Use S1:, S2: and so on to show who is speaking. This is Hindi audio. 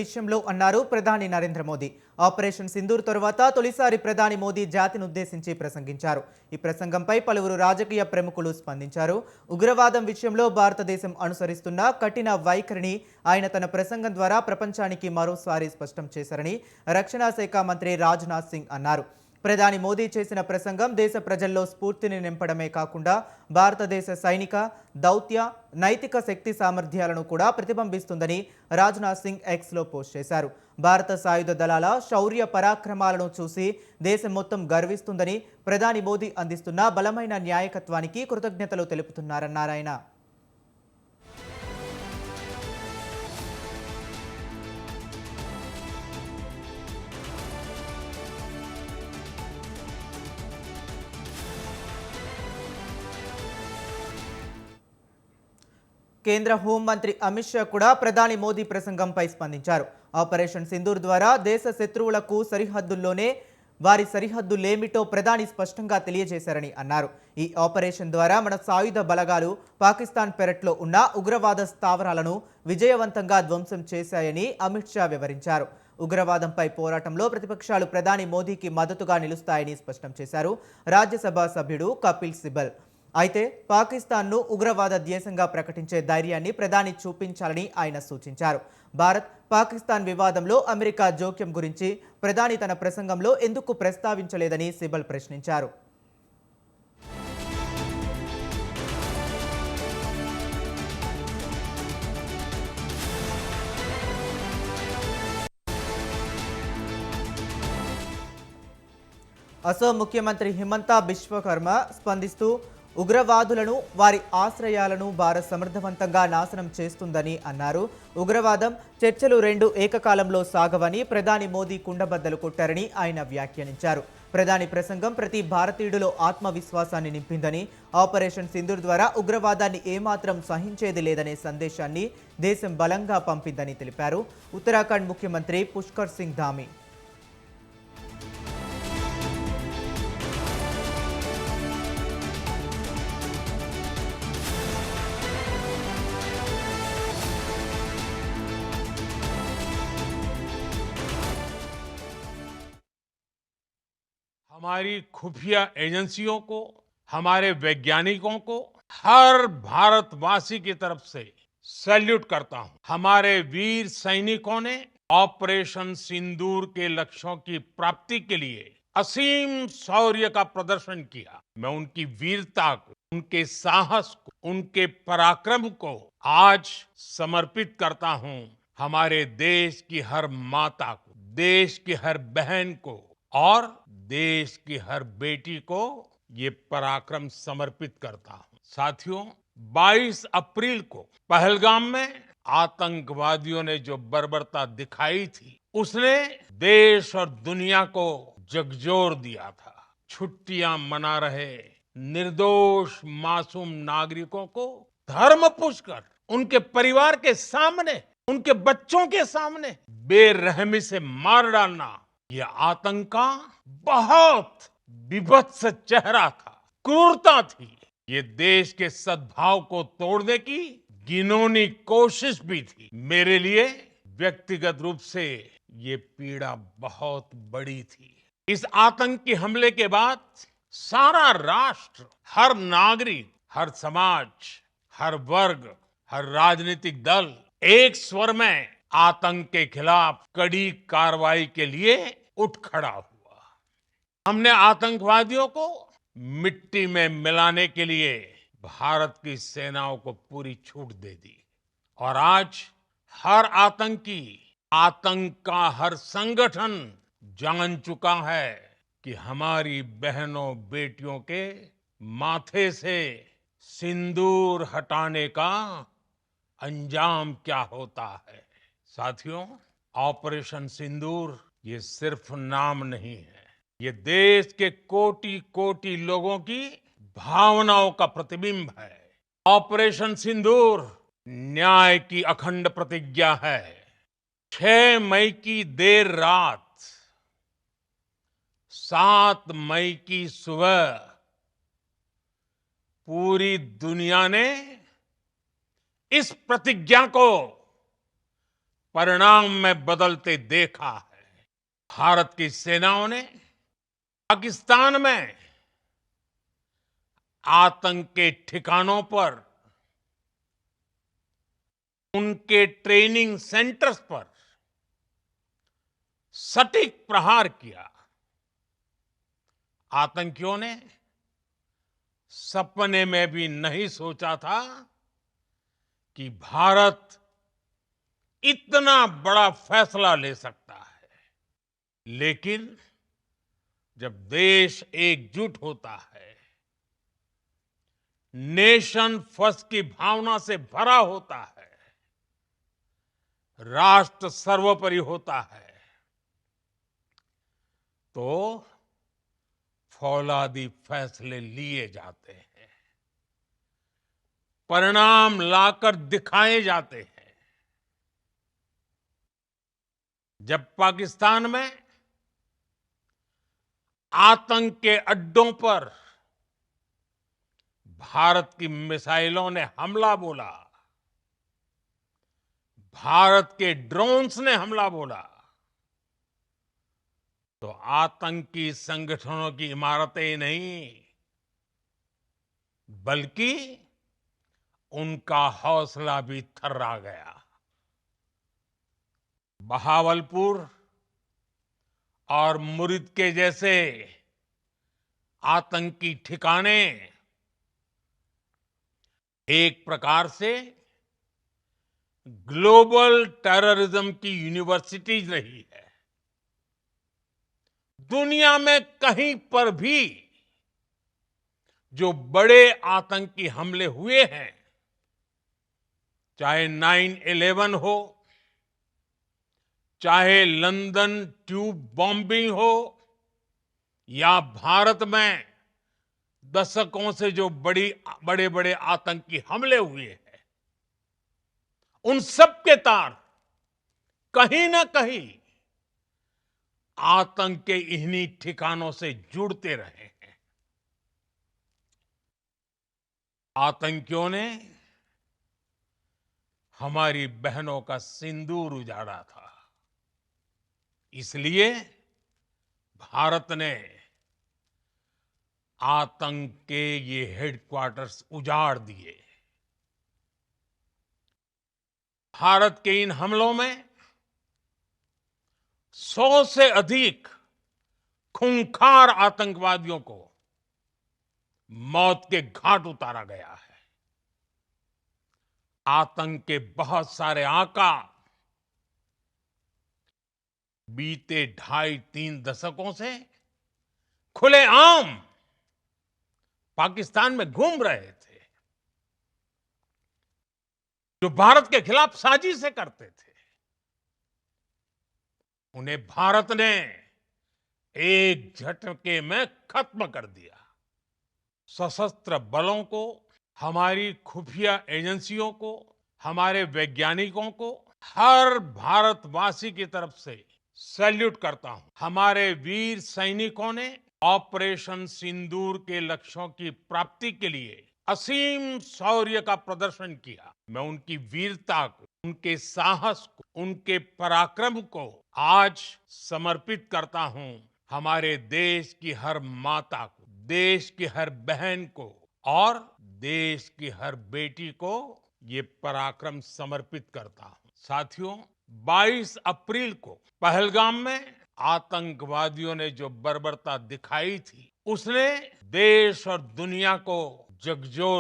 S1: విషయంలో అన్నారు ప్రధాని నరేంద్ర మోదీ. ఆపరేషన్ సింధూర్ తర్వాత తొలిసారి ప్రధాని మోదీ జాతిని ఉద్దేశించి ప్రసంగించారు. ఈ ప్రసంగంపై పలువురు రాజకీయ ప్రముఖులు స్పందించారు. ఉగ్రవాదం విషయంలో భారతదేశం అనుసరిస్తున్న కఠిన వైఖరిని ఆయన తన ప్రసంగం ద్వారా ప్రపంచానికి మరోసారి స్పష్టం చేశారని రక్షణ శాఖ మంత్రి రాజ్నాథ్ సింగ్ అన్నారు. ప్రధాని మోదీ చేసిన ప్రసంగం దేశ ప్రజల్లో స్ఫూర్తిని నింపడమే కాకుండా భారతదేశ సైనిక, దౌత్య, నైతిక శక్తి సామర్థ్యాలను కూడా ప్రతిబింబిస్తుందని రాజ్నాథ్ సింగ్ ఎక్స్లో పోస్ట్ చేశారు. భారత సాయుధ దళాల శౌర్య పరాక్రమాలను చూసి దేశం మొత్తం గర్విస్తుందని, ప్రధాని మోదీ అందిస్తున్న బలమైన నాయకత్వానికి కృతజ్ఞతలు తెలుపుతున్నారన్నారాయన. కేంద్ర హోంమంత్రి అమిత్ షా కూడా ప్రధాని మోదీ ప్రసంగంపై స్పందించారు. ఆపరేషన్ సింధూర్ ద్వారా దేశ శత్రువులకు సరిహద్దుల్లోనే వారి సరిహద్దులేమిటో ప్రధాని స్పష్టంగా తెలియజేశారని అన్నారు. ఈ ఆపరేషన్ ద్వారా మన సాయుధ బలగాలు పాకిస్తాన్ పెరట్లో ఉన్న ఉగ్రవాద స్థావరాలను విజయవంతంగా ధ్వంసం చేశాయని అమిత్ షా వివరించారు. ఉగ్రవాదంపై పోరాటంలో ప్రతిపక్షాలు ప్రధాని మోదీకి మద్దతుగా నిలుస్తాయని స్పష్టం చేశారు. రాజ్యసభ సభ్యుడు కపిల్ సిబల్ అయితే పాకిస్తాన్ను ఉగ్రవాద దేశంగా ప్రకటించే ధైర్యాన్ని ప్రధాని చూపించాలని ఆయన సూచించారు. భారత్ పాకిస్తాన్ వివాదంలో అమెరికా జోక్యం గురించి ప్రధాని తన ప్రసంగంలో ఎందుకు ప్రస్తావించలేదని సిబల్ ప్రశ్నించారు. అసోం ముఖ్యమంత్రి హిమంత బిశ్వకర్మ స్పందిస్తూ ఉగ్రవాదులను, వారి ఆశ్రయాలను భారత్ సమర్థవంతంగా నాశనం చేస్తుందని అన్నారు. ఉగ్రవాదం, చర్చలు రెండు ఏకకాలంలో సాగవని ప్రధాని మోదీ కుండబద్దలు కొట్టారని ఆయన వ్యాఖ్యానించారు. ప్రధాని ప్రసంగం ప్రతి భారతీయుడిలో ఆత్మవిశ్వాసాన్ని నింపిందని, ఆపరేషన్ సింధూర్ ద్వారా ఉగ్రవాదాన్ని ఏమాత్రం సహించేది లేదనే సందేశాన్ని దేశం బలంగా పంపిందని తెలిపారు. ఉత్తరాఖండ్ ముఖ్యమంత్రి పుష్కర్ సింగ్ ధామీ
S2: हमारी खुफिया एजेंसियों को, हमारे वैज्ञानिकों को, हर भारतवासी की तरफ से सैल्यूट करता हूं। हमारे वीर सैनिकों ने ऑपरेशन सिंदूर के लक्ष्यों की प्राप्ति के लिए असीम शौर्य का प्रदर्शन किया। मैं उनकी वीरता को, उनके साहस को, उनके पराक्रम को आज समर्पित करता हूं। हमारे देश की हर माता को, देश की हर बहन को और देश की हर बेटी को ये पराक्रम समर्पित करता हूं। साथियों, 22 अप्रैल को पहलगाम में आतंकवादियों ने जो बर्बरता दिखाई थी, उसने देश और दुनिया को झकझोर दिया था। छुट्टियां मना रहे निर्दोष मासूम नागरिकों को धर्म पूछकर उनके परिवार के सामने, उनके बच्चों के सामने बेरहमी से मार डालना, ये आतंक का बहुत विभत्स चेहरा था, क्रूरता थी। ये देश के सद्भाव को तोड़ने की घिनौनी कोशिश भी थी। मेरे लिए व्यक्तिगत रूप से ये पीड़ा बहुत बड़ी थी। इस आतंकी हमले के बाद सारा राष्ट्र, हर नागरिक, हर समाज, हर वर्ग, हर राजनीतिक दल एक स्वर में आतंक के खिलाफ कड़ी कार्रवाई के लिए उठ खड़ा हुआ। हमने आतंकवादियों को मिट्टी में मिलाने के लिए भारत की सेनाओं को पूरी छूट दे दी और आज हर आतंकी, आतंक का हर संगठन जान चुका है कि हमारी बहनों बेटियों के माथे से सिंदूर हटाने का अंजाम क्या होता है। साथियों, ऑपरेशन सिंदूर ये सिर्फ नाम नहीं है, ये देश के कोटि कोटि लोगों की भावनाओं का प्रतिबिंब है। ऑपरेशन सिंदूर न्याय की अखंड प्रतिज्ञा है। 6 मई की देर रात, 7 मई की सुबह पूरी दुनिया ने इस प्रतिज्ञा को परिणाम में बदलते देखा है। भारत की सेनाओं ने पाकिस्तान में आतंक के ठिकानों पर, उनके ट्रेनिंग सेंटर्स पर सटीक प्रहार किया। आतंकियों ने सपने में भी नहीं सोचा था कि भारत इतना बड़ा फैसला ले सकता है। लेकिन जब देश एकजुट होता है, नेशन फर्स्ट की भावना से भरा होता है, राष्ट्र सर्वोपरि होता है, तो फौलादी फैसले लिए जाते हैं, परिणाम लाकर दिखाए जाते हैं। जब पाकिस्तान में आतंक के अड्डों पर भारत की मिसाइलों ने हमला बोला, भारत के ड्रोन्स ने हमला बोला, तो आतंकी संगठनों की इमारतें नहीं, बल्कि उनका हौसला भी थर्रा गया। बहावलपुर और मुरिद के जैसे आतंकी ठिकाने एक प्रकार से ग्लोबल टेररिज्म की यूनिवर्सिटीज रही है। दुनिया में कहीं पर भी जो बड़े आतंकी हमले हुए हैं, चाहे 9/11 हो, चाहे लंदन ट्यूब बॉम्बिंग हो, या भारत में दशकों से जो बड़े बड़े आतंकी हमले हुए हैं, उन सब के तार कहीं ना कहीं आतंक के इन्हीं ठिकानों से जुड़ते रहे हैं। आतंकियों ने हमारी बहनों का सिंदूर उजाड़ा था, इसलिए भारत ने आतंक के ये हेडक्वार्टर्स उजाड़ दिए। भारत के इन हमलों में 100 से अधिक खूंखार आतंकवादियों को मौत के घाट उतारा गया है। आतंक के बहुत सारे आका बीते 2.5-3 दशकों से खुलेआम पाकिस्तान में घूम रहे थे, जो भारत के खिलाफ साजिशें करते थे। उन्हें भारत ने एक झटके में खत्म कर दिया। सशस्त्र बलों को, हमारी खुफिया एजेंसियों को, हमारे वैज्ञानिकों को, हर भारतवासी की तरफ से सैल्यूट करता हूं। हमारे वीर सैनिकों ने ऑपरेशन सिंदूर के लक्ष्यों की प्राप्ति के लिए असीम शौर्य का प्रदर्शन किया। मैं उनकी वीरता को, उनके साहस को, उनके पराक्रम को आज समर्पित करता हूं हमारे देश की हर माता को, देश की हर बहन को और देश की हर बेटी को ये पराक्रम समर्पित करता हूं। साथियों, 22 अप्रैल को पहलगाम में आतंकवादियों ने जो बर्बरता दिखाई थी, उसने देश और दुनिया को झकझोर